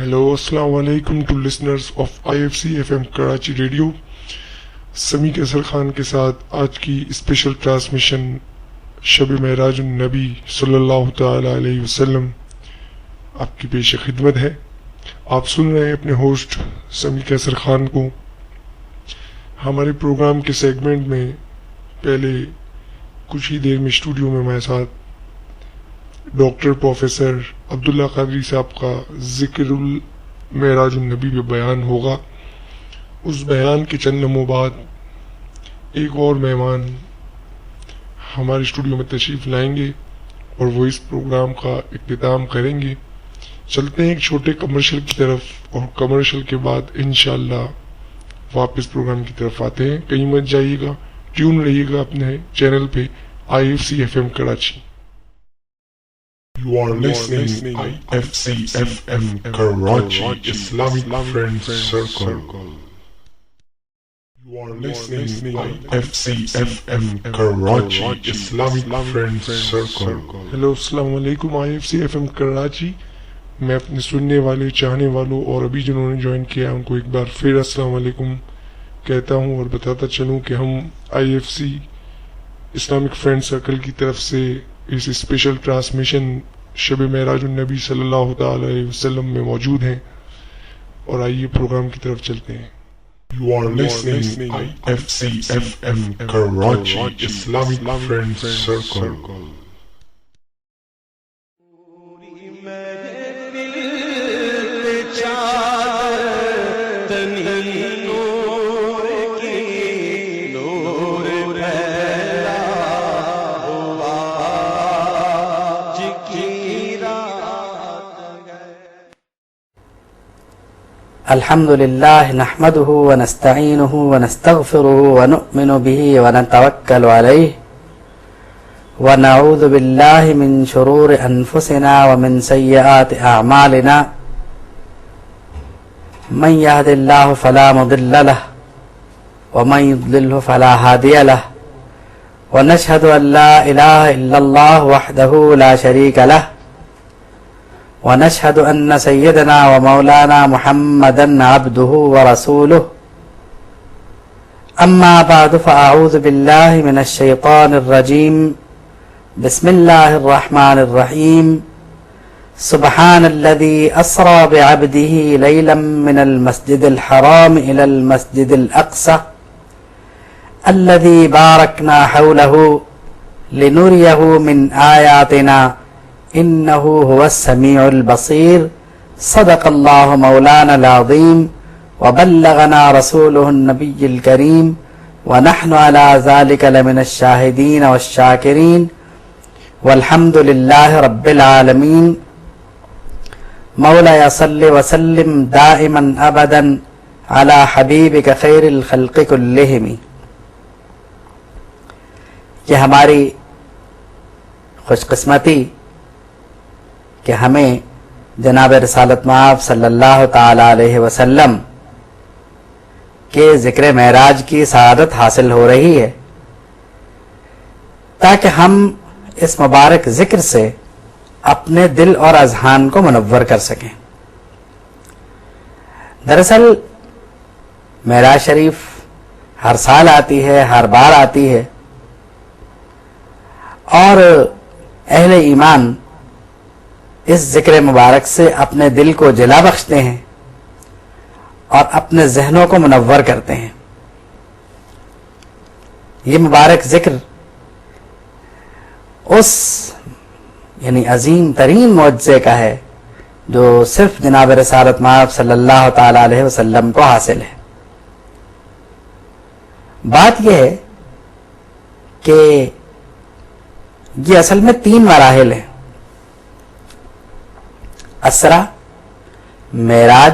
Hello, Assalamu alaikum to listeners of IFC FM Karachi Radio. سمی کیسر خان کے ساتھ آج کی اسپیشل ٹرانسمیشن شب معراج النبی صلی اللہ تعالی علیہ وسلم آپ کی پیش خدمت ہے. آپ سن رہے ہیں اپنے ہوسٹ سمی کیسر خان کو. ہمارے پروگرام کے سیگمنٹ میں پہلے کچھ ہی دیر میں اسٹوڈیو میں ہمارے ساتھ ڈاکٹر پروفیسر عبداللہ قادری صاحب کا ذکر المعراج النبی پہ بیان ہوگا. اس بیان کے چند لمحوں بعد ایک اور مہمان ہمارے اسٹوڈیو میں تشریف لائیں گے اور وہ اس پروگرام کا اختتام کریں گے. چلتے ہیں ایک چھوٹے کمرشل کی طرف اور کمرشل کے بعد انشاءاللہ واپس پروگرام کی طرف آتے ہیں. کہیں مت جائیے گا, ٹیون رہیے گا اپنے چینل پہ IFC FM Karachi. You are listening IFC FM Karachi Islamic Friends Circle. You are listening IFC FM Karachi Islamic Friends Circle. Hello, السلام علیکم IFC FM کراچی. میں اپنے سننے والے, چاہنے والوں اور ابھی جنہوں نے جوائن کیا ان کو ایک بار پھر السلام علیکم کہتا ہوں اور بتاتا چلوں کہ ہم IFC اسلامک فرینڈ سرکل کی طرف سے اس اسپیشل ٹرانسمیشن شب معراج النبی صلی اللہ تعالی علیہ وسلم میں موجود ہیں. اور آئیے پروگرام کی طرف چلتے ہیں. You are listening IFC FM Karachi Islamic Friends Circle. الحمد لله نحمده ونستعينه ونستغفره ونؤمن به ونتوكل عليه ونعوذ بالله من شرور أنفسنا ومن سيئات أعمالنا. من يهد الله فلا مضل له ومن يضلله فلا هادي له ونشهد أن لا إله إلا الله وحده لا شريك له ونشهد أن سيدنا ومولانا محمدا عبده ورسوله. أما بعد فأعوذ بالله من الشيطان الرجيم. بسم الله الرحمن الرحيم. سبحان الذي أسرى بعبده ليلا من المسجد الحرام إلى المسجد الأقصى الذي باركنا حوله لنريه من آياتنا إنه هو السميع البصير. صدق الله مولانا العظيم وبلغنا رسوله النبي الكريم ونحن على ذلك لمن الشاهدين والشاكرين والحمد لله رب العالمين. مولاي صل وسلم دائما أبدا على حبيبك خير الخلق كلهم. یہ ہماری خوش قسمتی کہ ہمیں جناب رسالت مآب صلی اللہ تعالی علیہ وسلم کے ذکر معراج کی سعادت حاصل ہو رہی ہے تاکہ ہم اس مبارک ذکر سے اپنے دل اور اذہان کو منور کر سکیں. دراصل معراج شریف ہر سال آتی ہے, ہر بار آتی ہے اور اہل ایمان اس ذکر مبارک سے اپنے دل کو جلا بخشتے ہیں اور اپنے ذہنوں کو منور کرتے ہیں. یہ مبارک ذکر اس یعنی عظیم ترین معجزے کا ہے جو صرف جناب رسالت مآب صلی اللہ تعالی علیہ وسلم کو حاصل ہے. بات یہ ہے کہ یہ اصل میں 3 مراحل ہیں: اسرا, معراج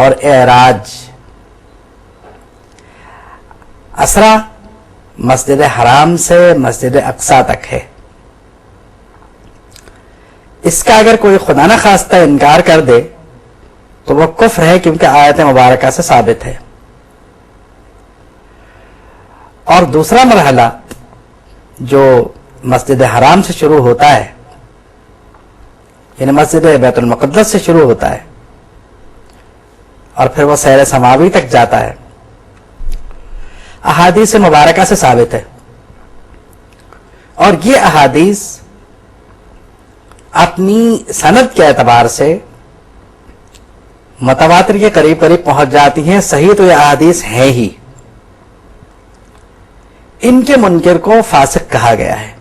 اور اعراج. اسرا مسجد حرام سے مسجد اقصی تک ہے. اس کا اگر کوئی خدا نہ خواستہ انکار کر دے تو وہ کفر ہے, کیونکہ آیت مبارکہ سے ثابت ہے. اور دوسرا مرحلہ جو مسجد حرام سے شروع ہوتا ہے یعنی مسجد بیت المقدس سے شروع ہوتا ہے اور پھر وہ سیر سماوی تک جاتا ہے، احادیث مبارکہ سے ثابت ہے. اور یہ احادیث اپنی سند کے اعتبار سے متواتر کے قریب قریب پہنچ جاتی ہیں. صحیح تو یہ احادیث ہیں ہی. ان کے منکر کو فاسق کہا گیا ہے.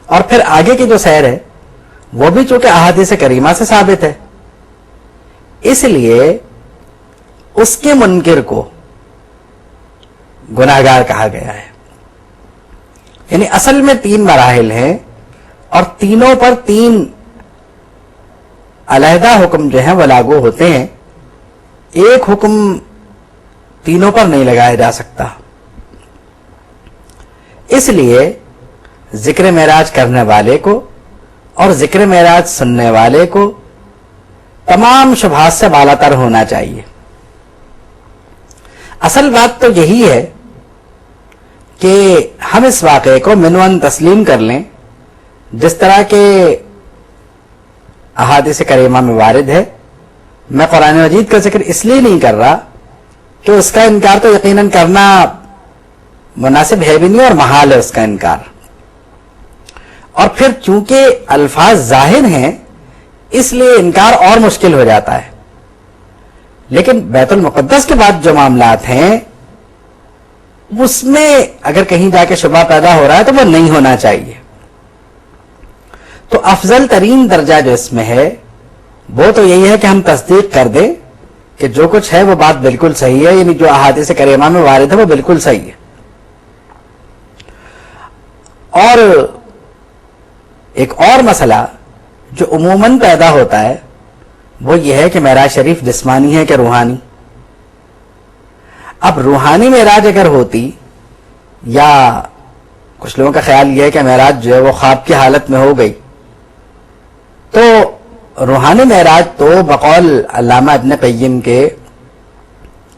اور پھر آگے کی جو سیر ہے وہ بھی چونکہ احادیث کریمہ سے ثابت ہے، اس لیے اس کے منکر کو گناہگار کہا گیا ہے. یعنی اصل میں 3 مراحل ہیں اور تینوں پر 3 علیحدہ حکم جو ہیں وہ لاگو ہوتے ہیں. ایک حکم تینوں پر نہیں لگایا جا سکتا. اس لیے ذکر معراج کرنے والے کو اور ذکر معراج سننے والے کو تمام شبہات سے بالا تر ہونا چاہیے. اصل بات تو یہی ہے کہ ہم اس واقعے کو منون تسلیم کر لیں جس طرح کے احادیث کریمہ میں وارد ہے. میں قرآن مجید کا ذکر اس لیے نہیں کر رہا کہ اس کا انکار تو یقیناً کرنا مناسب ہے بھی نہیں اور محال ہے اس کا انکار. اور پھر چونکہ الفاظ ظاہر ہیں اس لیے انکار اور مشکل ہو جاتا ہے. لیکن بیت المقدس کے بعد جو معاملات ہیں اس میں اگر کہیں جا کے شبہ پیدا ہو رہا ہے تو وہ نہیں ہونا چاہیے. تو افضل ترین درجہ جو اس میں ہے وہ تو یہی ہے کہ ہم تصدیق کر دیں کہ جو کچھ ہے وہ بات بالکل صحیح ہے. یعنی جو احادیث کریمہ میں وارد ہے وہ بالکل صحیح ہے. اور ایک اور مسئلہ جو عموماً پیدا ہوتا ہے وہ یہ ہے کہ معراج شریف جسمانی ہے کہ روحانی. اب روحانی معراج اگر ہوتی، یا کچھ لوگوں کا خیال یہ ہے کہ معراج جو ہے وہ خواب کی حالت میں ہو گئی، تو روحانی معراج تو بقول علامہ ابن قیم کے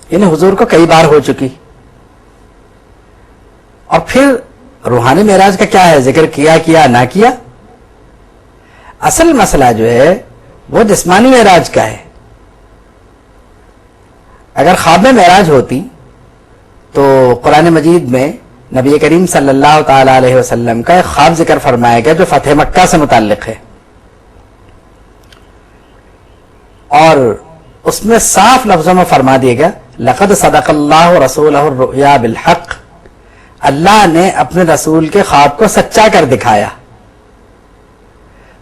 یعنی حضور کو کئی بار ہو چکی. اور پھر روحانی معراج کا کیا ہے، ذکر کیا نہ کیا. اصل مسئلہ جو ہے وہ جسمانی معراج کا ہے. اگر خواب میں معراج ہوتی تو قرآن مجید میں نبی کریم صلی اللہ تعالی علیہ وسلم کا ایک خواب ذکر فرمایا گیا جو فتح مکہ سے متعلق ہے، اور اس میں صاف لفظوں میں فرما دیا گیا لقد صدق اللہ رسولہ الرؤیا بالحق. اللہ نے اپنے رسول کے خواب کو سچا کر دکھایا.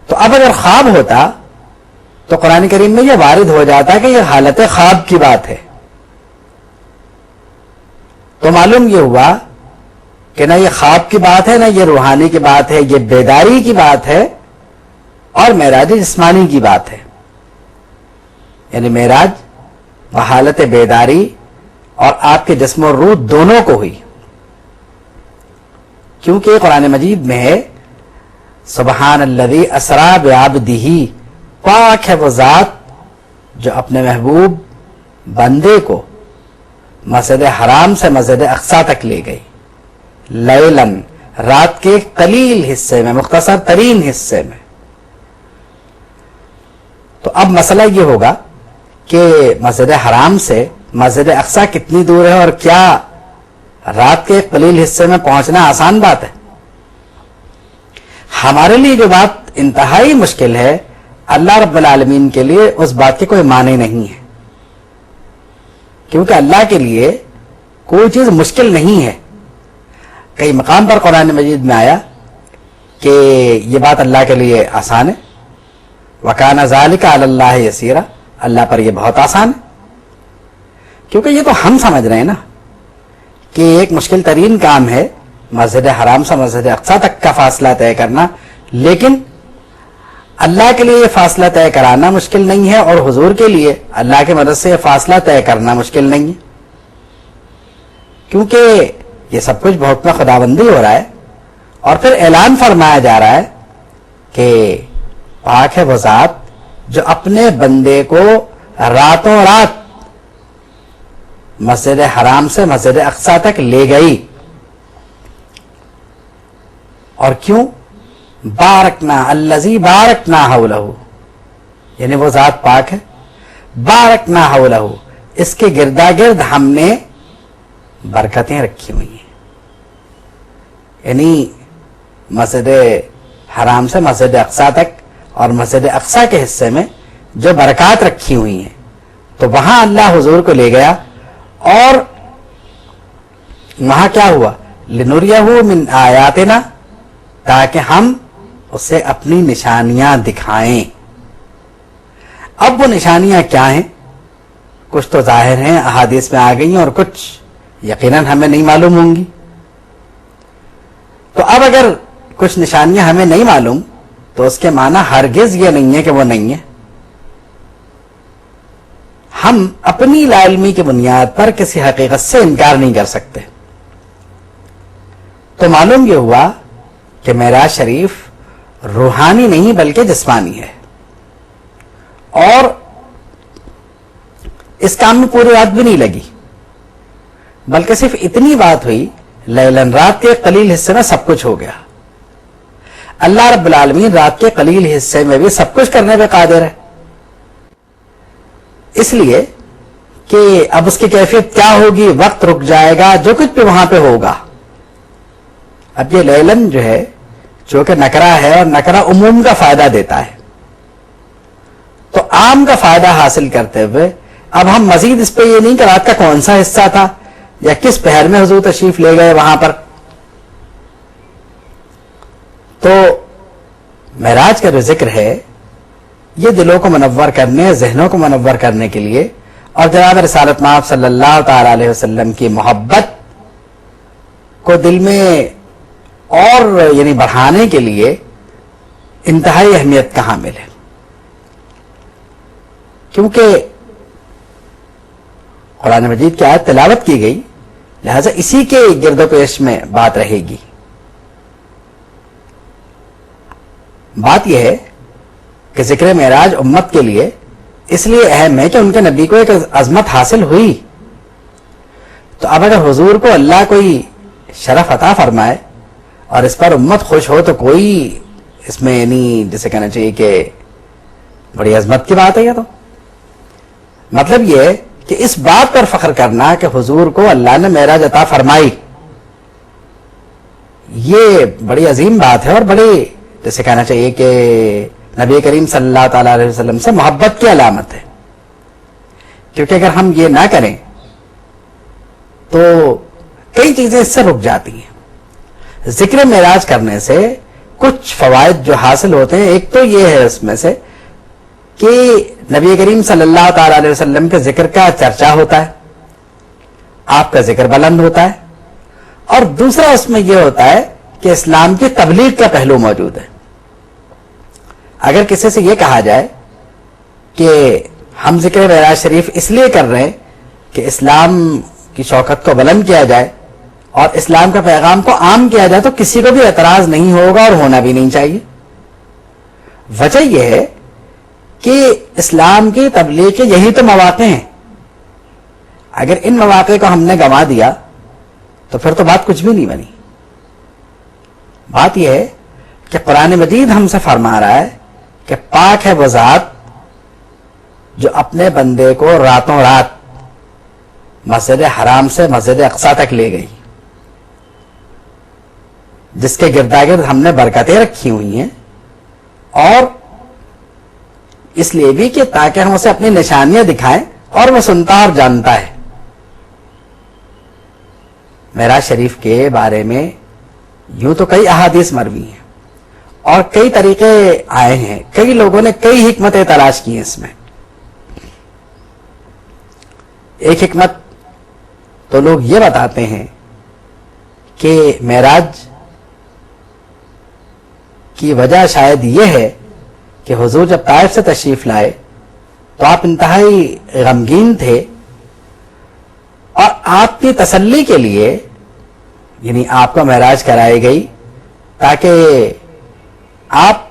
تو اب اگر خواب ہوتا تو قرآن کریم میں یہ وارد ہو جاتا کہ یہ حالت خواب کی بات ہے. تو معلوم یہ ہوا کہ نہ یہ خواب کی بات ہے نہ یہ روحانی کی بات ہے، یہ بیداری کی بات ہے اور معراج جسمانی کی بات ہے. یعنی معراج وہ حالت بیداری اور آپ کے جسم و روح دونوں کو ہوئی. کیونکہ قرآن مجید میں ہے سبحان الذی اسری بعبدہ، پاک ہے وہ ذات جو اپنے محبوب بندے کو مسجد حرام سے مسجد اقصی تک لے گئی، لیلاً، رات کے قلیل حصے میں، مختصر ترین حصے میں. تو اب مسئلہ یہ ہوگا کہ مسجد حرام سے مسجد اقصی کتنی دور ہے، اور کیا رات کے قلیل حصے میں پہنچنا آسان بات ہے؟ ہمارے لیے جو بات انتہائی مشکل ہے، اللہ رب العالمین کے لیے اس بات کے کوئی معنی نہیں ہے. کیونکہ اللہ کے لیے کوئی چیز مشکل نہیں ہے. کئی مقام پر قرآن مجید میں آیا کہ یہ بات اللہ کے لیے آسان ہے. وَكَانَ ذَلِكَ عَلَى اللَّهِ يَسِيرًا، اللہ پر یہ بہت آسان ہے. کیونکہ یہ تو ہم سمجھ رہے ہیں نا کہ ایک مشکل ترین کام ہے مسجد حرام سے مسجد اقصی تک کا فاصلہ طے کرنا، لیکن اللہ کے لیے یہ فاصلہ طے کرانا مشکل نہیں ہے، اور حضور کے لیے اللہ کی مدد سے یہ فاصلہ طے کرنا مشکل نہیں ہے. کیونکہ یہ سب کچھ بہت میں خداوندی ہو رہا ہے. اور پھر اعلان فرمایا جا رہا ہے کہ پاک ہے وہ ذات جو اپنے بندے کو راتوں رات مسجد حرام سے مسجد اقصی تک لے گئی. اور کیوں؟ بارکنا الذی بارکنا حولہ، یعنی وہ ذات پاک ہے، بارکنا حولہ، اس کے گردا گرد ہم نے برکتیں رکھی ہوئی ہیں، یعنی مسجد حرام سے مسجد اقصی تک اور مسجد اقصی کے حصے میں جو برکات رکھی ہوئی ہیں، تو وہاں اللہ حضور کو لے گیا اور وہاں کیا ہوا، لنریہ من آیاتنا، تاکہ ہم اسے اپنی نشانیاں دکھائیں۔ اب وہ نشانیاں کیا ہیں؟ کچھ تو ظاہر ہیں، احادیث میں آ گئی ہیں، اور کچھ یقیناً ہمیں نہیں معلوم ہوں گی۔ تو اب اگر کچھ نشانیاں ہمیں نہیں معلوم تو اس کے معنی ہرگز یہ نہیں ہے کہ وہ نہیں ہے۔ ہم اپنی لا علمی کی بنیاد پر کسی حقیقت سے انکار نہیں کر سکتے۔ تو معلوم یہ ہوا کہ معراج شریف روحانی نہیں بلکہ جسمانی ہے، اور اس کام میں پوری رات بھی نہیں لگی، بلکہ صرف اتنی بات ہوئی، لیلاً رات کے قلیل حصے میں سب کچھ ہو گیا۔ اللہ رب العالمین رات کے قلیل حصے میں بھی سب کچھ کرنے پہ قادر ہے، اس لیے کہ اب اس کی کیفیت کیا ہوگی، وقت رک جائے گا، جو کچھ بھی وہاں پہ ہوگا۔ اب یہ لیلن جو ہے چونکہ نکرہ ہے، اور نکرہ عموم کا فائدہ دیتا ہے، تو عام کا فائدہ حاصل کرتے ہوئے اب ہم مزید اس پہ یہ نہیں کہ رات کا کون سا حصہ تھا یا کس پہر میں حضور تشریف لے گئے وہاں پر۔ تو معراج کا جو ذکر ہے یہ دلوں کو منور کرنے، ذہنوں کو منور کرنے کے لیے، اور جناب رسالت مآب صلی اللہ تعالی علیہ وسلم کی محبت کو دل میں اور یعنی بڑھانے کے لیے انتہائی اہمیت کا حامل ہے، کیونکہ قرآن مجید کی آیت تلاوت کی گئی، لہذا اسی کے گرد و پیش میں بات رہے گی۔ بات یہ ہے کہ ذکر معراج امت کے لیے اس لیے اہم ہے کہ ان کے نبی کو ایک عظمت حاصل ہوئی، تو اب اگر حضور کو اللہ کوئی شرف عطا فرمائے اور اس پر امت خوش ہو تو کوئی اس میں یعنی جسے کہنا چاہیے کہ بڑی عظمت کی بات ہے۔ یہ تو مطلب یہ ہے کہ اس بات پر فخر کرنا کہ حضور کو اللہ نے معراج عطا فرمائی، یہ بڑی عظیم بات ہے، اور بڑی جسے کہنا چاہیے کہ نبی کریم صلی اللہ تعالی علیہ وسلم سے محبت کی علامت ہے، کیونکہ اگر ہم یہ نہ کریں تو کئی چیزیں اس سے رک جاتی ہیں۔ ذکر معراج کرنے سے کچھ فوائد جو حاصل ہوتے ہیں، ایک تو یہ ہے اس میں سے کہ نبی کریم صلی اللہ تعالی علیہ وسلم کے ذکر کا چرچا ہوتا ہے، آپ کا ذکر بلند ہوتا ہے، اور دوسرا اس میں یہ ہوتا ہے کہ اسلام کی تبلیغ کا پہلو موجود ہے۔ اگر کسی سے یہ کہا جائے کہ ہم ذکر معراج شریف اس لیے کر رہے ہیں کہ اسلام کی شوکت کو بلند کیا جائے اور اسلام کا پیغام کو عام کیا جائے، تو کسی کو بھی اعتراض نہیں ہوگا اور ہونا بھی نہیں چاہیے۔ وجہ یہ ہے کہ اسلام کی تبلیغ کے یہی تو مواقع ہیں، اگر ان مواقع کو ہم نے گنوا دیا تو پھر تو بات کچھ بھی نہیں بنی۔ بات یہ ہے کہ قرآن مجید ہم سے فرما رہا ہے کہ پاک ہے وہ ذات جو اپنے بندے کو راتوں رات مسجد حرام سے مسجد اقصی تک لے گئی، جس کے گردا گرد ہم نے برکتیں رکھی ہوئی ہیں، اور اس لیے بھی کہ تاکہ ہم اسے اپنی نشانیاں دکھائیں، اور وہ سنتا اور جانتا ہے۔ معراج شریف کے بارے میں یوں تو کئی احادیث مروی ہیں اور کئی طریقے آئے ہیں، کئی لوگوں نے کئی حکمتیں تلاش کی ہیں اس میں۔ ایک حکمت تو لوگ یہ بتاتے ہیں کہ معراج کی وجہ شاید یہ ہے کہ حضور جب طائف سے تشریف لائے تو آپ انتہائی غمگین تھے، اور آپ کی تسلی کے لیے یعنی آپ کو معراج کرائی گئی تاکہ آپ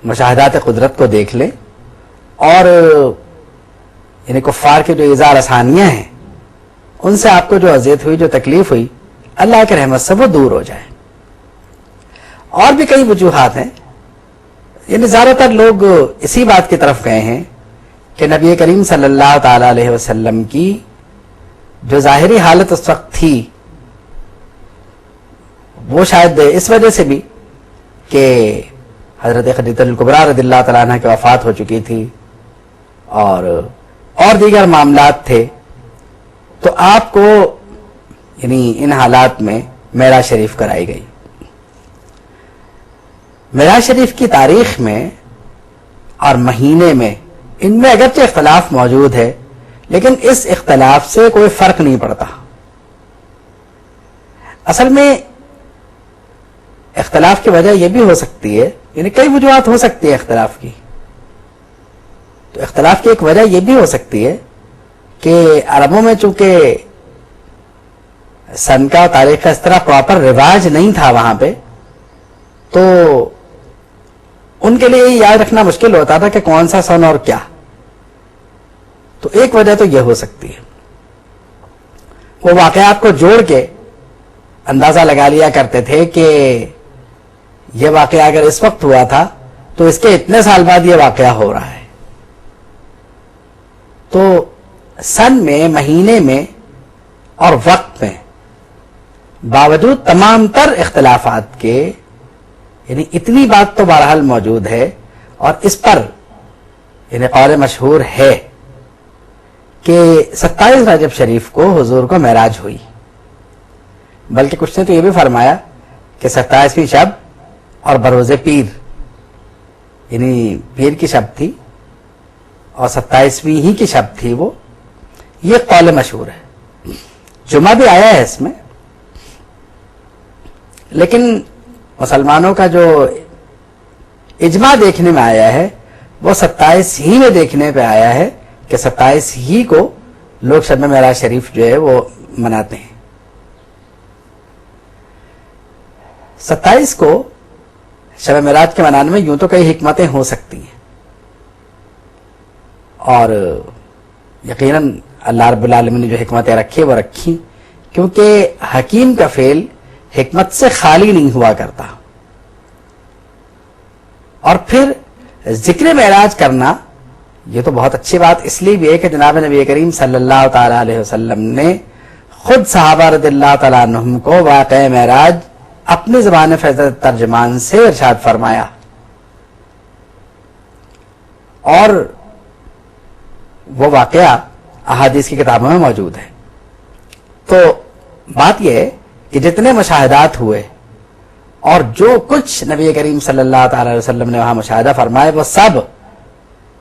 مشاہدات قدرت کو دیکھ لیں، اور یعنی کفار کی جو ایذا رسانیاں ہیں ان سے آپ کو جو اذیت ہوئی، جو تکلیف ہوئی، اللہ کی رحمت سے وہ دور ہو جائے۔ اور بھی کئی وجوہات ہیں یعنی زیادہ تر لوگ اسی بات کی طرف گئے ہیں کہ نبی کریم صلی اللہ تعالی علیہ وسلم کی جو ظاہری حالت اس وقت تھی وہ شاید اس وجہ سے بھی کہ حضرت خدیجہ الکبریٰ رضی اللہ تعالیٰ عنہ کی وفات ہو چکی تھی اور دیگر معاملات تھے، تو آپ کو یعنی ان حالات میں معراج شریف کرائی گئی۔ معراج شریف کی تاریخ میں اور مہینے میں ان میں اگرچہ اختلاف موجود ہے، لیکن اس اختلاف سے کوئی فرق نہیں پڑتا۔ اصل میں اختلاف کی وجہ یہ بھی ہو سکتی ہے، یعنی کئی وجوہات ہو سکتی ہے اختلاف کی، تو اختلاف کی ایک وجہ یہ بھی ہو سکتی ہے کہ عربوں میں چونکہ سن کا تاریخ کا اس طرح پراپر رواج نہیں تھا وہاں پہ، تو ان کے لیے یاد رکھنا مشکل ہوتا تھا کہ کون سا سن اور کیا، تو ایک وجہ تو یہ ہو سکتی ہے۔ وہ واقعات کو جوڑ کے اندازہ لگا لیا کرتے تھے کہ یہ واقعہ اگر اس وقت ہوا تھا تو اس کے اتنے سال بعد یہ واقعہ ہو رہا ہے۔ تو سن میں، مہینے میں اور وقت میں باوجود تمام تر اختلافات کے یعنی اتنی بات تو بہرحال موجود ہے، اور اس پر یعنی قول مشہور ہے کہ 27 رجب شریف کو حضور کو معراج ہوئی، بلکہ کچھ نے تو یہ بھی فرمایا کہ 27ویں شب اور بروز پیر، یعنی پیر کی شب تھی اور 27ویں ہی کی شب تھی وہ، یہ قول مشہور ہے۔ جمعہ بھی آیا ہے اس میں، لیکن مسلمانوں کا جو اجماع دیکھنے میں آیا ہے وہ 27 ہی میں دیکھنے پہ آیا ہے کہ 27 ہی کو لوگ شب معراج شریف جو ہے وہ مناتے ہیں۔ 27 کو شب معراج کے منانے میں یوں تو کئی حکمتیں ہو سکتی ہیں، اور یقیناً اللہ رب العالمین نے جو حکمتیں رکھی وہ رکھی، کیونکہ حکیم کا فعل حکمت سے خالی نہیں ہوا کرتا۔ اور پھر ذکر معراج کرنا یہ تو بہت اچھی بات اس لیے بھی ہے کہ جناب نبی کریم صلی اللہ تعالی علیہ وسلم نے خود صحابہ رضی اللہ تعالیٰ عنہم کو واقعہ معراج اپنی زبان فیض ترجمان سے ارشاد فرمایا، اور وہ واقعہ احادیث کی کتابوں میں موجود ہے۔ تو بات یہ ہے کہ جتنے مشاہدات ہوئے اور جو کچھ نبی کریم صلی اللہ تعالی علیہ وسلم نے وہاں مشاہدہ فرمائے وہ سب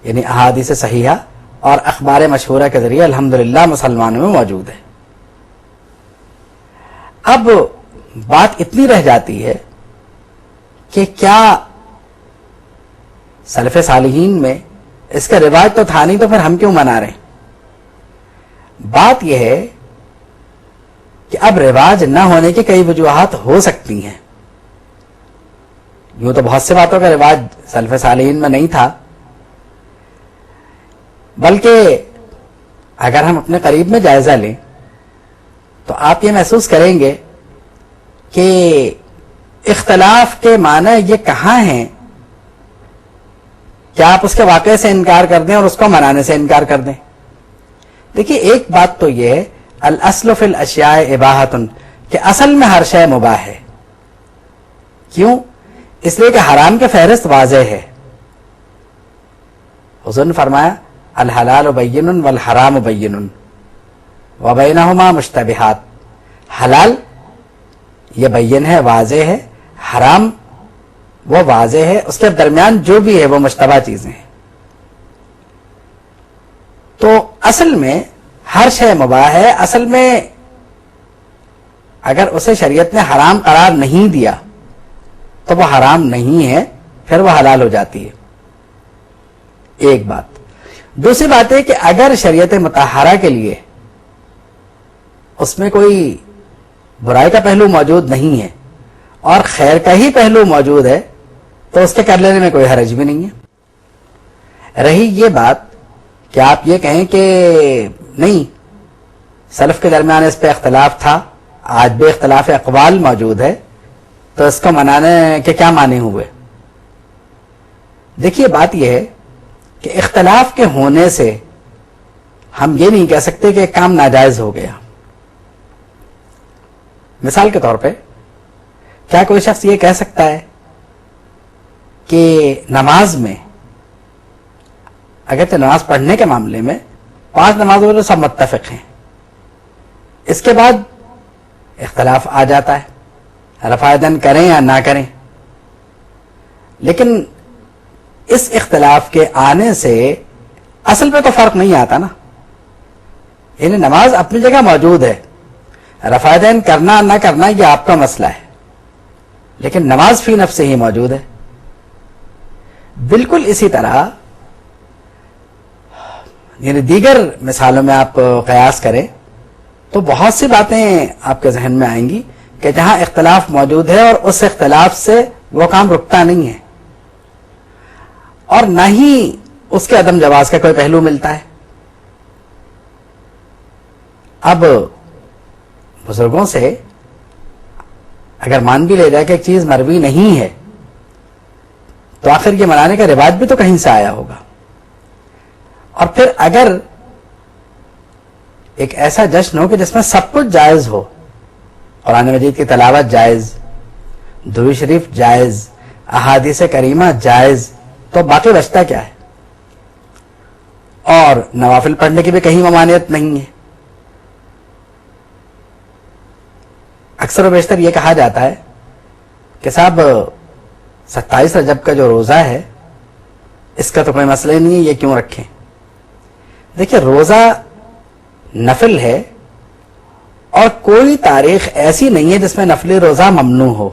یعنی احادیث صحیحہ اور اخبار مشہورہ کے ذریعے الحمدللہ مسلمانوں میں موجود ہے۔ اب بات اتنی رہ جاتی ہے کہ کیا سلف صالحین میں اس کا رواج تو تھا نہیں، تو پھر ہم کیوں منا رہے ہیں؟ بات یہ ہے کہ اب رواج نہ ہونے کی کئی وجوہات ہو سکتی ہیں۔ یوں تو بہت سے باتوں کا رواج سلف صالحین میں نہیں تھا، بلکہ اگر ہم اپنے قریب میں جائزہ لیں تو آپ یہ محسوس کریں گے کہ اختلاف کے معنی یہ کہاں ہیں کہ آپ اس کے واقعے سے انکار کر دیں اور اس کو منانے سے انکار کر دیں۔ دیکھیے ایک بات تو یہ ہے الاصل فی الاشیاء اباحۃ، کہ اصل میں ہر شے مباح ہے۔ کیوں؟ اس لیے کہ حرام کے فہرست واضح ہے۔ حضور نے فرمایا الحلال بین والحرام بین وبینہما مشتبہات، حلال یہ بین ہے، واضح ہے، حرام وہ واضح ہے، اس کے درمیان جو بھی ہے وہ مشتبہ چیزیں ہیں۔ تو اصل میں ہر شے مباح ہے، اصل میں اگر اسے شریعت نے حرام قرار نہیں دیا تو وہ حرام نہیں ہے، پھر وہ حلال ہو جاتی ہے۔ ایک بات۔ دوسری بات ہے کہ اگر شریعت مطہرہ کے لیے اس میں کوئی برائی کا پہلو موجود نہیں ہے اور خیر کا ہی پہلو موجود ہے تو اس کے کر لینے میں کوئی حرج بھی نہیں ہے۔ رہی یہ بات کہ آپ یہ کہیں کہ نہیں سلف کے درمیان اس پہ اختلاف تھا، آج بھی اختلاف اقوال موجود ہے، تو اس کو منانے کے کیا معنی ہوئے؟ دیکھیے بات یہ ہے کہ اختلاف کے ہونے سے ہم یہ نہیں کہہ سکتے کہ ایک کام ناجائز ہو گیا. مثال کے طور پہ کیا کوئی شخص یہ کہہ سکتا ہے کہ نماز میں، اگرچہ نماز پڑھنے کے معاملے میں 5 نمازوں میں سب متفق ہیں، اس کے بعد اختلاف آ جاتا ہے رفع یدین کریں یا نہ کریں، لیکن اس اختلاف کے آنے سے اصل میں تو فرق نہیں آتا نا. یعنی نماز اپنی جگہ موجود ہے، رفع یدین کرنا نہ کرنا یہ آپ کا مسئلہ ہے، لیکن نماز فی نفس ہی موجود ہے. بالکل اسی طرح یعنی دیگر مثالوں میں آپ قیاس کریں تو بہت سی باتیں آپ کے ذہن میں آئیں گی کہ جہاں اختلاف موجود ہے اور اس اختلاف سے وہ کام رکتا نہیں ہے اور نہ ہی اس کے عدم جواز کا کوئی پہلو ملتا ہے. اب بزرگوں سے اگر مان بھی لے جائے کہ ایک چیز مروی نہیں ہے تو آخر یہ منانے کا رواج بھی تو کہیں سے آیا ہوگا. اور پھر اگر ایک ایسا جشن ہو کہ جس میں سب کچھ جائز ہو، قرآن مجید کی تلاوت جائز، درود شریف جائز، احادیث کریمہ جائز، تو باقی بچتا کیا ہے؟ اور نوافل پڑھنے کی بھی کہیں ممانعت نہیں ہے. اکثر و بیشتر یہ کہا جاتا ہے کہ صاحب 27 رجب کا جو روزہ ہے اس کا تو کوئی مسئلہ ہی نہیں ہے، یہ کیوں رکھیں؟ دیکھیے روزہ نفل ہے اور کوئی تاریخ ایسی نہیں ہے جس میں نفلی روزہ ممنوع ہو.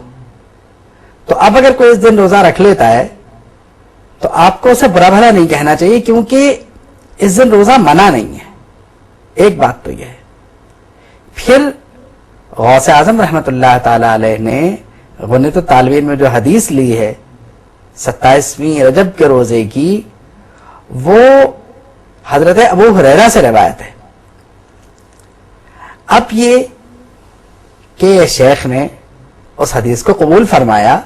تو اب اگر کوئی اس دن روزہ رکھ لیتا ہے تو آپ کو اسے برا بھلا نہیں کہنا چاہیے، کیونکہ اس دن روزہ منع نہیں ہے. ایک بات تو یہ ہے. پھر غوث اعظم رحمت اللہ تعالی علیہ نے غنیۃ الطالبین میں جو حدیث لی ہے 27ویں رجب کے روزے کی، وہ حضرت ابو ہریرہ سے روایت ہے. اب یہ کہ شیخ نے اس حدیث کو قبول فرمایا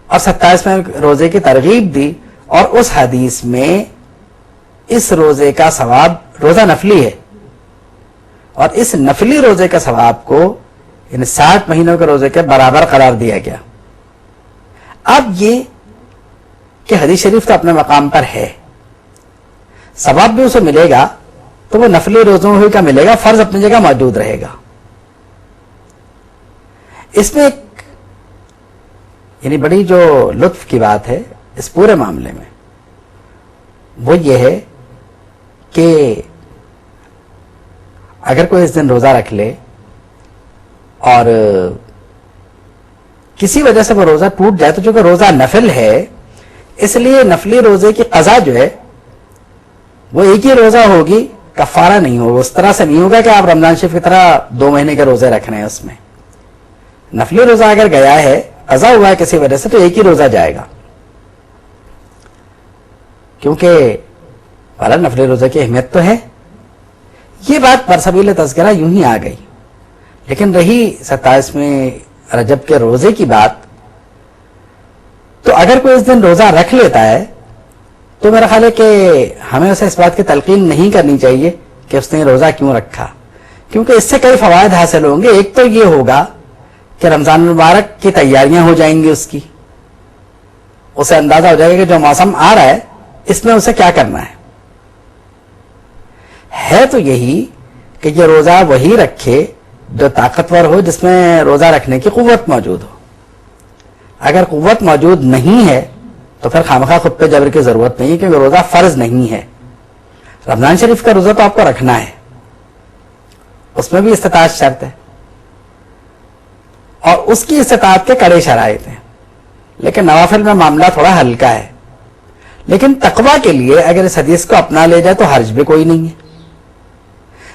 اور 27ویں روزے کی ترغیب دی، اور اس حدیث میں اس روزے کا ثواب، روزہ نفلی ہے اور اس نفلی روزے کا ثواب کو یعنی 60 مہینوں کے روزے کے برابر قرار دیا گیا. اب یہ کہ حدیث شریف تو اپنے مقام پر ہے، ثواب بھی اسے ملے گا تو وہ نفلی روزوں ہی کا ملے گا، فرض اپنی جگہ موجود رہے گا. اس میں ایک یعنی بڑی جو لطف کی بات ہے اس پورے معاملے میں وہ یہ ہے کہ اگر کوئی اس دن روزہ رکھ لے اور کسی وجہ سے وہ روزہ ٹوٹ جائے تو چونکہ روزہ نفل ہے اس لیے نفلی روزے کی قضا جو ہے وہ ایک ہی روزہ ہوگی، کفارہ نہیں ہوگا. اس طرح سے نہیں ہوگا کہ آپ رمضان شریف کی طرح 2 مہینے کے روزے رکھ رہے ہیں. اس میں نفلی روزہ اگر گیا ہے، قضا ہوا ہے کسی وجہ سے، تو ایک ہی روزہ جائے گا، کیونکہ والا نفلی روزے کی اہمیت تو ہے. یہ بات برسبیل تذکرہ یوں ہی آ گئی. لیکن رہی 27ویں رجب کے روزے کی بات، تو اگر کوئی اس دن روزہ رکھ لیتا ہے تو میرا خیال ہے کہ ہمیں اسے اس بات کی تلقین نہیں کرنی چاہیے کہ اس نے روزہ کیوں رکھا، کیونکہ اس سے کئی فوائد حاصل ہوں گے. ایک تو یہ ہوگا کہ رمضان المبارک کی تیاریاں ہو جائیں گی، اس کی اسے اندازہ ہو جائے گا کہ جو موسم آ رہا ہے اس میں اسے کیا کرنا ہے تو یہی کہ یہ روزہ وہی رکھے جو طاقتور ہو، جس میں روزہ رکھنے کی قوت موجود ہو. اگر قوت موجود نہیں ہے تو پھر خامخواہ خود پہ جبر کی ضرورت نہیں ہے، کیونکہ روزہ فرض نہیں ہے. رمضان شریف کا روزہ تو آپ کو رکھنا ہے، اس میں بھی استطاعت شرط ہے اور اس کی استطاعت کے کڑے شرائط ہیں. لیکن نوافل میں معاملہ تھوڑا ہلکا ہے. لیکن تقویٰ کے لیے اگر اس حدیث کو اپنا لے جائے تو حرج بھی کوئی نہیں ہے.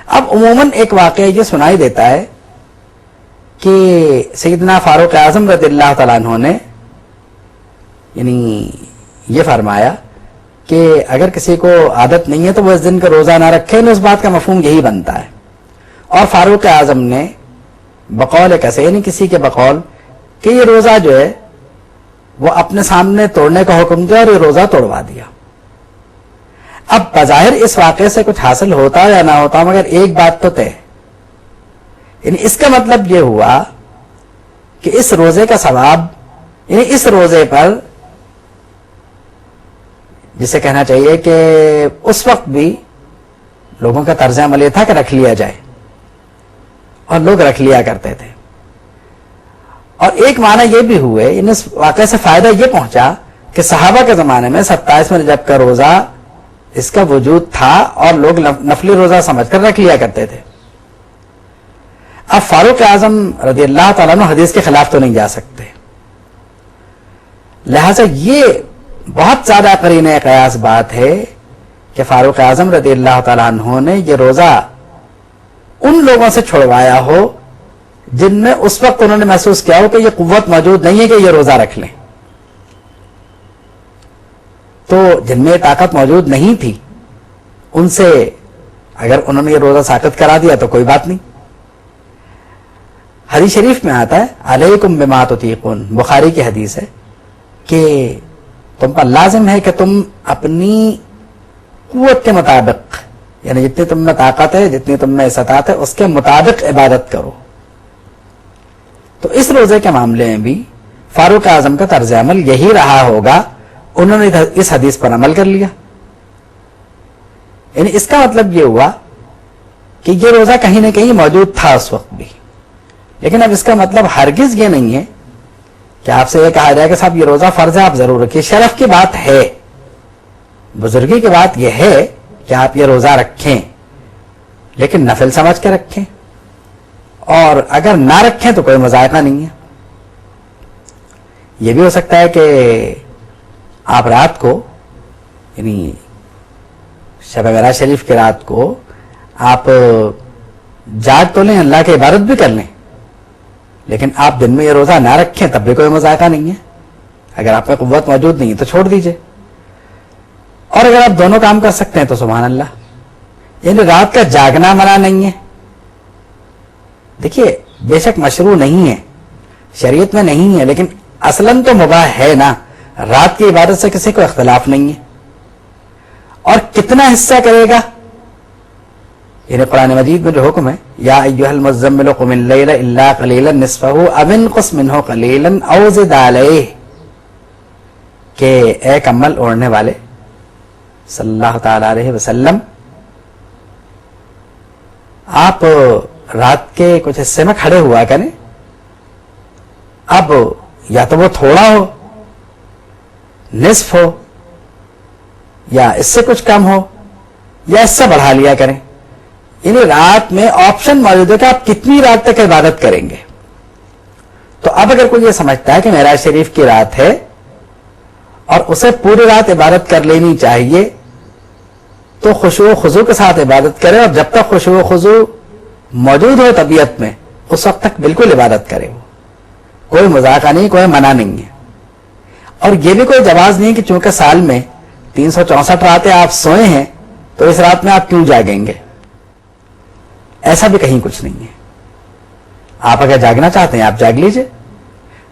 اب عموماً ایک واقعہ یہ سنائی دیتا ہے کہ سیدنا فاروق اعظم رضی اللہ تعالیٰ عنہ نے یعنی یہ فرمایا کہ اگر کسی کو عادت نہیں ہے تو وہ اس دن کا روزہ نہ رکھے. اس بات کا مفہوم یہی بنتا ہے. اور فاروق اعظم نے بقول کیسے یعنی کسی کے بقول کہ یہ روزہ جو ہے وہ اپنے سامنے توڑنے کا حکم دیا اور یہ روزہ توڑوا دیا. اب بظاہر اس واقعے سے کچھ حاصل ہوتا یا نہ ہوتا مگر ایک بات تو طے، یعنی اس کا مطلب یہ ہوا کہ اس روزے کا ثواب، یعنی اس روزے پر جسے کہنا چاہیے کہ اس وقت بھی لوگوں کا طرز عمل یہ تھا کہ رکھ لیا جائے، اور لوگ رکھ لیا کرتے تھے. اور ایک معنی یہ بھی ہوئے، اس واقعے سے فائدہ یہ پہنچا کہ صحابہ کے زمانے میں 27 رجب کا روزہ اس کا وجود تھا اور لوگ نفلی روزہ سمجھ کر رکھ لیا کرتے تھے. اب فاروق اعظم رضی اللہ تعالیٰ عنہ حدیث کے خلاف تو نہیں جا سکتے، لہذا یہ بہت زیادہ قرینہ قیاس بات ہے کہ فاروق اعظم رضی اللہ تعالیٰ عنہ نے یہ روزہ ان لوگوں سے چھڑوایا ہو جن میں اس وقت انہوں نے محسوس کیا ہو کہ یہ قوت موجود نہیں ہے کہ یہ روزہ رکھ لیں. تو جن میں یہ طاقت موجود نہیں تھی ان سے اگر انہوں نے یہ روزہ ساقط کرا دیا تو کوئی بات نہیں. حدیث شریف میں آتا ہے علیکم بما تطیقون، بخاری کی حدیث ہے کہ تم پر لازم ہے کہ تم اپنی قوت کے مطابق، یعنی جتنی تم میں طاقت ہے، جتنی تم میں استطاعت ہے، اس کے مطابق عبادت کرو. تو اس روزے کے معاملے میں بھی فاروق اعظم کا طرز عمل یہی رہا ہوگا، انہوں نے اس حدیث پر عمل کر لیا. یعنی اس کا مطلب یہ ہوا کہ یہ روزہ کہیں نہ کہیں موجود تھا اس وقت بھی، لیکن اب اس کا مطلب ہرگز یہ نہیں ہے کہ آپ سے یہ کہا جائے کہ صاحب یہ روزہ فرض ہے آپ ضرور رکھیے. شرف کی بات ہے، بزرگی کی بات یہ ہے کہ آپ یہ روزہ رکھیں، لیکن نفل سمجھ کے رکھیں، اور اگر نہ رکھیں تو کوئی مذائقہ نہیں ہے. یہ بھی ہو سکتا ہے کہ آپ رات کو، یعنی شب معراج شریف کی رات کو آپ جاگ تو لیں، اللہ کی عبادت بھی کر لیں، لیکن آپ دن میں یہ روزہ نہ رکھیں تب بھی کوئی مذائقہ نہیں ہے. اگر آپ میں قوت موجود نہیں ہے تو چھوڑ دیجئے، اور اگر آپ دونوں کام کر سکتے ہیں تو سبحان اللہ. یعنی رات کا جاگنا منع نہیں ہے. دیکھیے بے شک مشروع نہیں ہے، شریعت میں نہیں ہے، لیکن اصلاً تو مباح ہے نا. رات کی عبادت سے کسی کو اختلاف نہیں ہے. اور کتنا حصہ کرے گا، یعنی قرآن مجید میں جو حکم ہے یا ایھا المزمل قم اللیل الا قلیلا نصفہ او انقص منہ قلیلا او زد علیہ، کہ اے کمل اوڑھنے والے صلی اللہ تعالی علیہ وسلم، آپ رات کے کچھ حصے میں کھڑے ہوا کریں. اب یا تو وہ تھوڑا ہو، نصف ہو، یا اس سے کچھ کم ہو، یا اس سے بڑھا لیا کریں. یعنی رات میں آپشن موجود ہے کہ آپ کتنی رات تک عبادت کریں گے. تو اب اگر کوئی یہ سمجھتا ہے کہ معراج شریف کی رات ہے اور اسے پوری رات عبادت کر لینی چاہیے تو خشوع و خضوع کے ساتھ عبادت کرے، اور جب تک خشوع و خضوع موجود ہو طبیعت میں اس وقت تک بالکل عبادت کرے. وہ کوئی مذاقہ نہیں، کوئی منع نہیں ہے. اور یہ بھی کوئی جواز نہیں کہ چونکہ سال میں 364 راتیں آپ سوئے ہیں تو اس رات میں آپ کیوں جاگیں گے. ایسا بھی کہیں کچھ نہیں ہے. آپ اگر جاگنا چاہتے ہیں آپ جاگ لیجئے،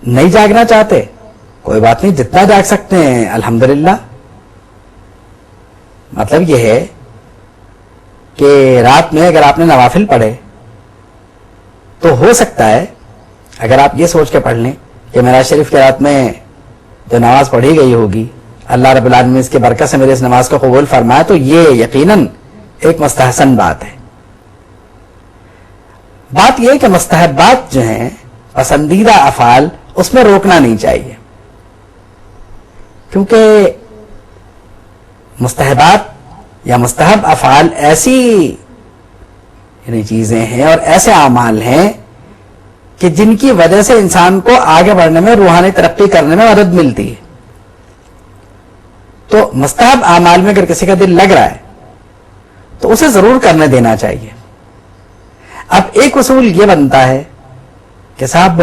نہیں جاگنا چاہتے کوئی بات نہیں، جتنا جاگ سکتے ہیں الحمدللہ. مطلب یہ ہے کہ رات میں اگر آپ نے نوافل پڑھے تو ہو سکتا ہے اگر آپ یہ سوچ کے پڑھ لیں کہ معراج شریف کی رات میں جو نماز پڑھی گئی ہوگی اللہ رب العالمین اس کی برکت سے میرے اس نماز کو قبول فرمائے، تو یہ یقیناً ایک مستحسن بات ہے. بات یہ ہے کہ مستحبات جو ہیں، پسندیدہ افعال، اس میں روکنا نہیں چاہیے، کیونکہ مستحبات یا مستحب افعال ایسی یعنی چیزیں ہیں اور ایسے اعمال ہیں کہ جن کی وجہ سے انسان کو آگے بڑھنے میں، روحانی ترقی کرنے میں مدد ملتی ہے. تو مستحب اعمال میں اگر کسی کا دل لگ رہا ہے تو اسے ضرور کرنے دینا چاہیے. اب ایک اصول یہ بنتا ہے کہ صاحب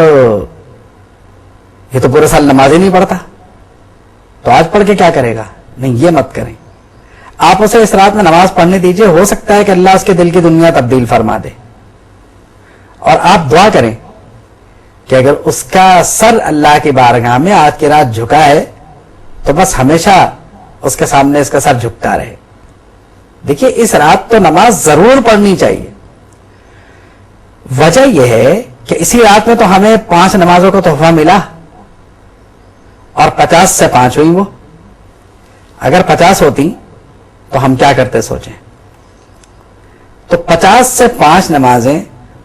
یہ تو پورے سال نماز ہی نہیں پڑھتا تو آج پڑھ کے کیا کرے گا. نہیں، یہ مت کریں. آپ اسے اس رات میں نماز پڑھنے دیجئے، ہو سکتا ہے کہ اللہ اس کے دل کی دنیا تبدیل فرما دے. اور آپ دعا کریں کہ اگر اس کا سر اللہ کی بارگاہ میں آج کی رات جھکا ہے تو بس ہمیشہ اس کے سامنے اس کا سر جھکتا رہے. دیکھیے اس رات تو نماز ضرور پڑھنی چاہیے. وجہ یہ ہے کہ اسی رات میں تو ہمیں 5 نمازوں کا تحفہ ملا اور 50 سے 5 ہوئی. وہ اگر 50 ہوتی تو ہم کیا کرتے سوچیں. تو 50 سے 5 نمازیں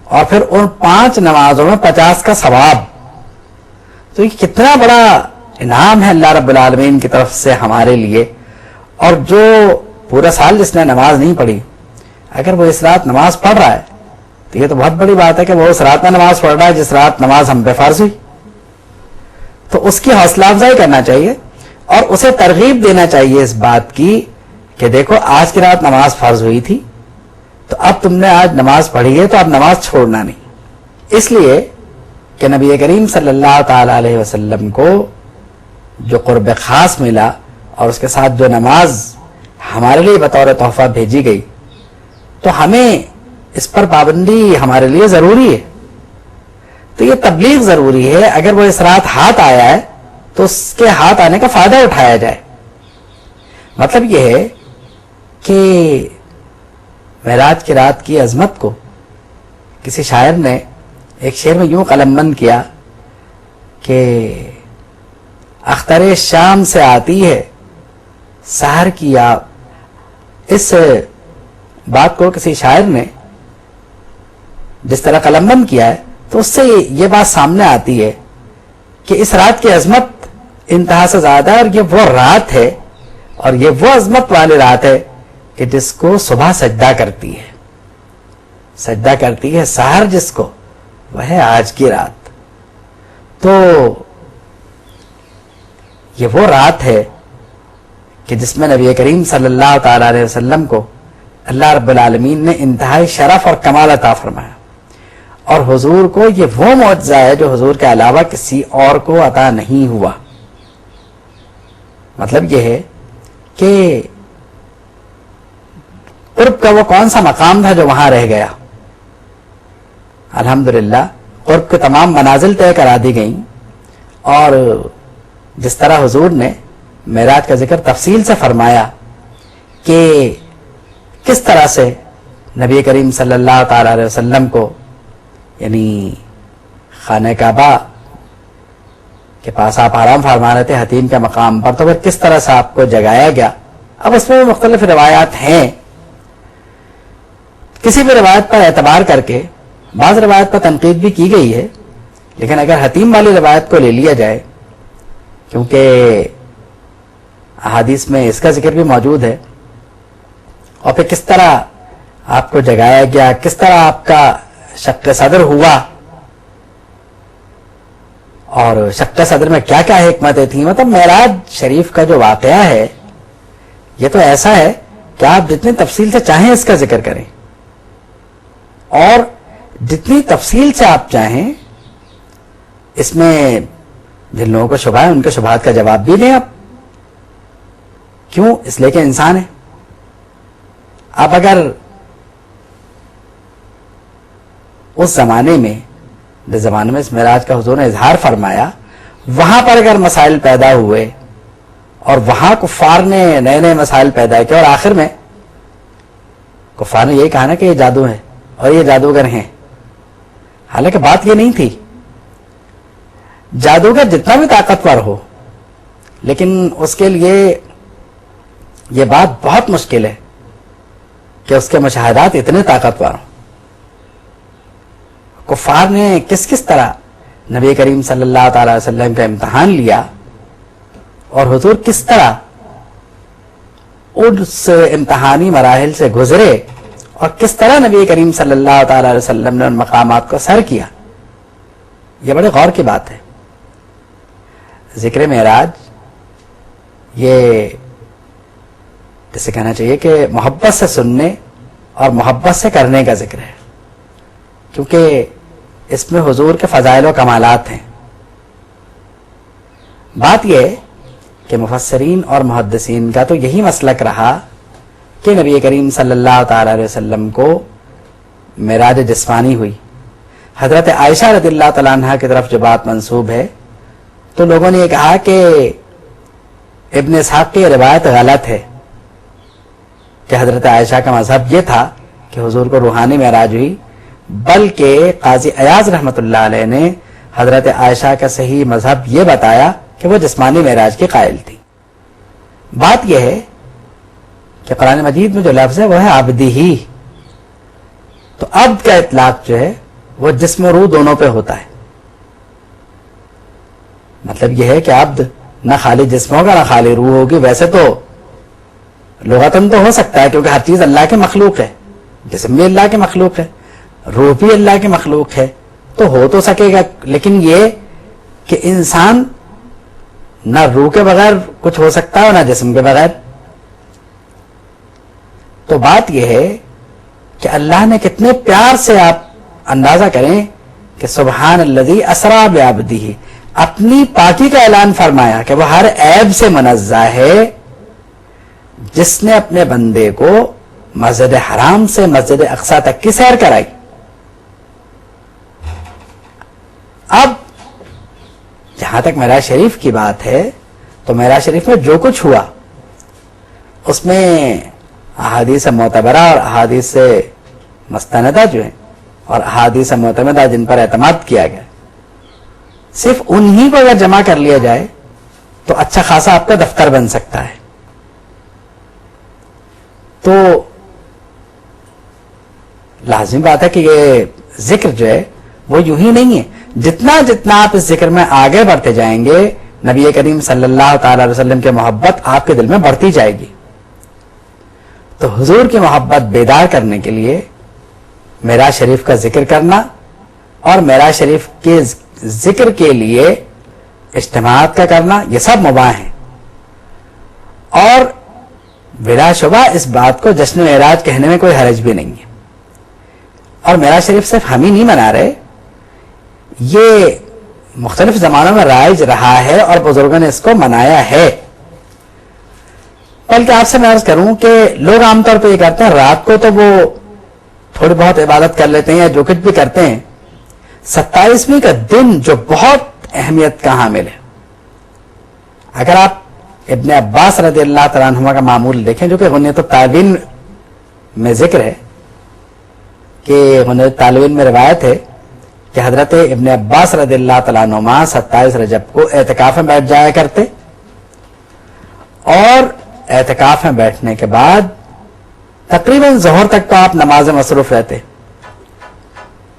اور پھر ان 5 نمازوں میں 50 کا ثواب, تو یہ کتنا بڑا انعام ہے اللہ رب العالمین کی طرف سے ہمارے لیے. اور جو پورا سال جس نے نماز نہیں پڑھی, اگر وہ اس رات نماز پڑھ رہا ہے تو یہ تو بہت بڑی بات ہے کہ وہ اس رات میں نماز پڑھ رہا ہے جس رات نماز ہم پہ فرض ہوئی. تو اس کی حوصلہ افزائی کرنا چاہیے اور اسے ترغیب دینا چاہیے اس بات کی کہ دیکھو آج کی رات نماز فرض ہوئی تھی, تو اب تم نے آج نماز پڑھی ہے تو اب نماز چھوڑنا نہیں. اس لیے کہ نبی کریم صلی اللہ تعالی علیہ وسلم کو جو قرب خاص ملا اور اس کے ساتھ جو نماز ہمارے لیے بطور تحفہ بھیجی گئی, تو ہمیں اس پر پابندی ہمارے لیے ضروری ہے. تو یہ تبلیغ ضروری ہے. اگر وہ اس رات ہاتھ آیا ہے تو اس کے ہاتھ آنے کا فائدہ اٹھایا جائے. مطلب یہ ہے کہ معراج کی رات کی عظمت کو کسی شاعر نے ایک شعر میں یوں قلم بند کیا کہ اختر شام سے آتی ہے سحر کی آپ. اس بات کو کسی شاعر نے جس طرح قلم بند کیا ہے تو اس سے یہ بات سامنے آتی ہے کہ اس رات کی عظمت انتہا سے زیادہ ہے, اور یہ وہ رات ہے اور یہ وہ عظمت والی رات ہے کہ جس کو صبح سجدہ کرتی ہے, سجدہ کرتی ہے سحر جس کو, وہ ہے آج کی رات. تو یہ وہ رات ہے کہ جس میں نبی کریم صلی اللہ تعالی علیہ وسلم کو اللہ رب العالمین نے انتہائی شرف اور کمال عطا فرمایا, اور حضور کو یہ وہ معجزہ ہے جو حضور کے علاوہ کسی اور کو عطا نہیں ہوا. مطلب یہ ہے کہ قرب کا وہ کون سا مقام تھا جو وہاں رہ گیا. الحمدللہ قرب کے تمام منازل طے کرا دی گئیں, اور جس طرح حضور نے معراج کا ذکر تفصیل سے فرمایا کہ کس طرح سے نبی کریم صلی اللہ تعالی علیہ وسلم کو یعنی خانہ کعبہ کے پاس آپ آرام فرما رہے تھے حتیم کے مقام پر, تو پھر کس طرح سے آپ کو جگایا گیا. اب اس میں مختلف روایات ہیں, کسی بھی روایت پر اعتبار کر کے بعض روایت پر تنقید بھی کی گئی ہے, لیکن اگر حتیم والی روایت کو لے لیا جائے, کیونکہ احادیث میں اس کا ذکر بھی موجود ہے, اور پھر کس طرح آپ کو جگایا گیا, کس طرح آپ کا شق صدر ہوا, اور شق صدر میں کیا کیا حکمتیں تھیں. مطلب معراج شریف کا جو واقعہ ہے یہ تو ایسا ہے کہ آپ جتنی تفصیل سے چاہیں اس کا ذکر کریں, اور جتنی تفصیل سے آپ چاہیں اس میں جن لوگوں کو شبہ ہے ان کے شبہات کا جواب بھی دیں آپ. کیوں؟ اس لیے کہ انسان ہے. اب اگر اس زمانے میں جس زمانے میں اس معراج کا حضور نے اظہار فرمایا, وہاں پر اگر مسائل پیدا ہوئے اور وہاں کفار نے نئے نئے مسائل پیدا کیے, اور آخر میں کفار نے یہی کہا نا کہ یہ جادو ہے اور یہ جادوگر ہیں, حالانکہ بات یہ نہیں تھی. جادوگر جتنا بھی طاقتور ہو, لیکن اس کے لیے یہ بات بہت مشکل ہے کہ اس کے مشاہدات اتنے طاقتور ہوں. کفار نے کس کس طرح نبی کریم صلی اللہ تعالی علیہ وسلم کا امتحان لیا, اور حضور کس طرح اس امتحانی مراحل سے گزرے, اور کس طرح نبی کریم صلی اللہ تعالی علیہ وسلم نے ان مقامات کو سر کیا. یہ بڑے غور کی بات ہے. ذکر معراج یہ جیسے کہنا چاہیے کہ محبت سے سننے اور محبت سے کرنے کا ذکر ہے, کیونکہ اس میں حضور کے فضائل و کمالات ہیں. بات یہ ہے کہ مفسرین اور محدثین کا تو یہی مسلک رہا کہ نبی کریم صلی اللہ تعالی علیہ وسلم کو معراج جسمانی ہوئی, حضرت عائشہ رضی اللہ تعالیٰ عنہ کی طرف جو بات منسوب ہے تو لوگوں نے یہ کہا کہ ابن اسحاق کی یہ روایت غلط ہے کہ حضرت عائشہ کا مذہب یہ تھا کہ حضور کو روحانی معراج ہوئی، بلکہ قاضی ایاز رحمۃ اللہ علیہ نے حضرت عائشہ کا صحیح مذہب یہ بتایا کہ وہ جسمانی معراج کے قائل تھی۔ بات یہ ہے کہ قرآن مجید میں جو لفظ ہے وہ ہے عبدی ہی، تو عبد کا اطلاق جو ہے وہ جسم و روح دونوں پہ ہوتا ہے۔ مطلب یہ ہے کہ عبد نہ خالی جسم ہوگا نہ خالی روح ہوگی۔ ویسے تو لغتاً تو ہو سکتا ہے کیونکہ ہر چیز اللہ کی مخلوق ہے، جسم بھی اللہ کی مخلوق ہے، روح بھی اللہ کی مخلوق ہے، تو ہو تو سکے گا، لیکن یہ کہ انسان نہ روح کے بغیر کچھ ہو سکتا ہے نہ جسم کے بغیر۔ تو بات یہ ہے کہ اللہ نے کتنے پیار سے، آپ اندازہ کریں کہ سبحان الذی اسریٰ بعبدہ، اپنی پاکی کا اعلان فرمایا کہ وہ ہر عیب سے منزہ ہے، جس نے اپنے بندے کو مسجد حرام سے مسجد اقصی تک کی سیر کرائی۔ اب جہاں تک معراج شریف کی بات ہے تو معراج شریف میں جو کچھ ہوا اس میں احادیث معتبرہ اور احادیث مستندہ جو ہیں اور احادیث معتمدہ جن پر اعتماد کیا گیا، صرف انہی کو اگر جمع کر لیا جائے تو اچھا خاصا آپ کا دفتر بن سکتا ہے۔ تو لازمی بات ہے کہ یہ ذکر جو ہے وہ یوں ہی نہیں ہے، جتنا جتنا آپ اس ذکر میں آگے بڑھتے جائیں گے نبی کریم صلی اللہ تعالی علیہ وسلم کی محبت آپ کے دل میں بڑھتی جائے گی۔ تو حضور کی محبت بیدار کرنے کے لیے معراج شریف کا ذکر کرنا اور معراج شریف کے ذکر کے لیے اجتماعات کا کرنا یہ سب مباح ہیں، اور بلا شبہ اس بات کو جشن معراج کہنے میں کوئی حرج بھی نہیں ہے۔ اور معراج شریف صرف ہم ہی نہیں منا رہے، یہ مختلف زمانوں میں رائج رہا ہے اور بزرگوں نے اس کو منایا ہے۔ بلکہ آپ سے میں عرض کروں کہ لوگ عام طور پہ یہ کرتے ہیں رات کو تو وہ تھوڑی بہت عبادت کر لیتے ہیں یا جو کچھ بھی کرتے ہیں، 27ویں کا دن جو بہت اہمیت کا حامل ہے، اگر آپ ابن عباس رضی اللہ تعالیٰ عنہما کا معمول دیکھیں جو کہ غنیۃ الطالبین میں ذکر ہے، کہ غنیۃ الطالبین میں روایت ہے کہ حضرت ابن عباس رضی اللہ تعالیٰ عنہما 27 رجب کو اعتکاف میں بیٹھ جایا کرتے، اور اعتکاف میں بیٹھنے کے بعد تقریباً ظہر تک تو آپ نماز میں مصروف رہتے،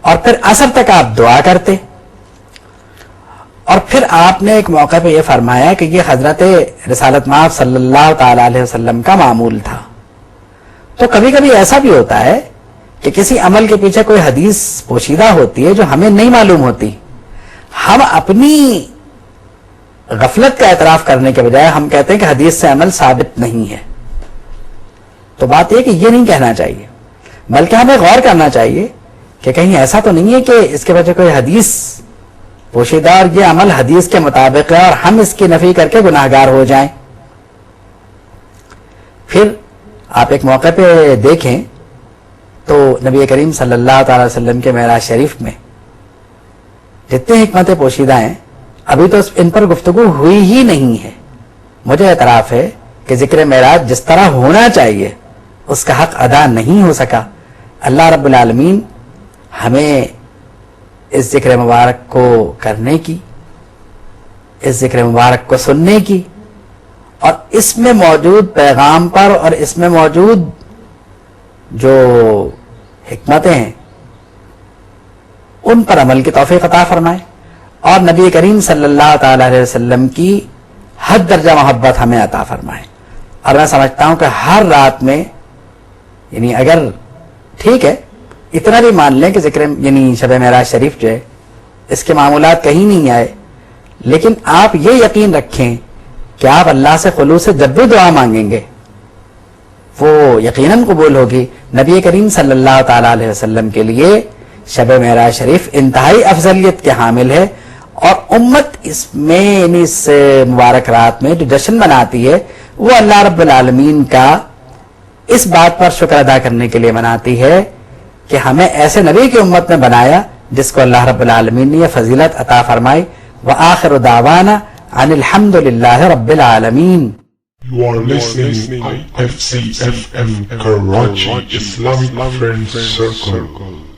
اور پھر عصر تک آپ دعا کرتے، اور پھر آپ نے ایک موقع پہ یہ فرمایا کہ یہ حضرت رسالت مآب صلی اللہ تعالی علیہ وسلم کا معمول تھا۔ تو کبھی کبھی ایسا بھی ہوتا ہے کہ کسی عمل کے پیچھے کوئی حدیث پوشیدہ ہوتی ہے جو ہمیں نہیں معلوم ہوتی، ہم اپنی غفلت کا اعتراف کرنے کے بجائے ہم کہتے ہیں کہ حدیث سے عمل ثابت نہیں ہے۔ تو بات یہ کہ یہ نہیں کہنا چاہیے، بلکہ ہمیں غور کرنا چاہیے کہ کہیں ایسا تو نہیں ہے کہ اس کے وجہ کوئی حدیث پوشیدہ اور یہ عمل حدیث کے مطابق ہے اور ہم اس کی نفی کر کے گناہگار ہو جائیں۔ پھر آپ ایک موقع پہ دیکھیں تو نبی کریم صلی اللہ تعالی وسلم کے معراج شریف میں جتنے حکمتیں پوشیدہ ہیں ابھی تو ان پر گفتگو ہوئی ہی نہیں ہے۔ مجھے اعتراف ہے کہ ذکر معراج جس طرح ہونا چاہیے اس کا حق ادا نہیں ہو سکا۔ اللہ رب العالمین ہمیں اس ذکر مبارک کو کرنے کی، اس ذکر مبارک کو سننے کی، اور اس میں موجود پیغام پر اور اس میں موجود جو حکمتیں ہیں ان پر عمل کی توفیق عطا فرمائے، اور نبی کریم صلی اللہ تعالی علیہ وسلم کی حد درجہ محبت ہمیں عطا فرمائے۔ اور میں سمجھتا ہوں کہ ہر رات میں، یعنی اگر ٹھیک ہے اتنا بھی مان لیں کہ ذکر یعنی شب معراج شریف جو ہے اس کے معمولات کہیں نہیں آئے، لیکن آپ یہ یقین رکھیں کہ آپ اللہ سے خلوص سے جب بھی دعا مانگیں گے وہ یقیناً قبول ہوگی۔ نبی کریم صلی اللہ تعالی علیہ وسلم کے لیے شب معراج شریف انتہائی افضلیت کے حامل ہے، اور امت اس میں یعنی اس مبارک رات میں جو جشن مناتی ہے وہ اللہ رب العالمین کا اس بات پر شکر ادا کرنے کے لیے مناتی ہے کہ ہمیں ایسے نبی کی امت میں بنایا جس کو اللہ رب العالمین نے یہ فضیلت عطا فرمائی. وآخر دعوانا ان الحمد للہ رب العالمین. You are listening IFC FM Karachi Islamic Friends Circle.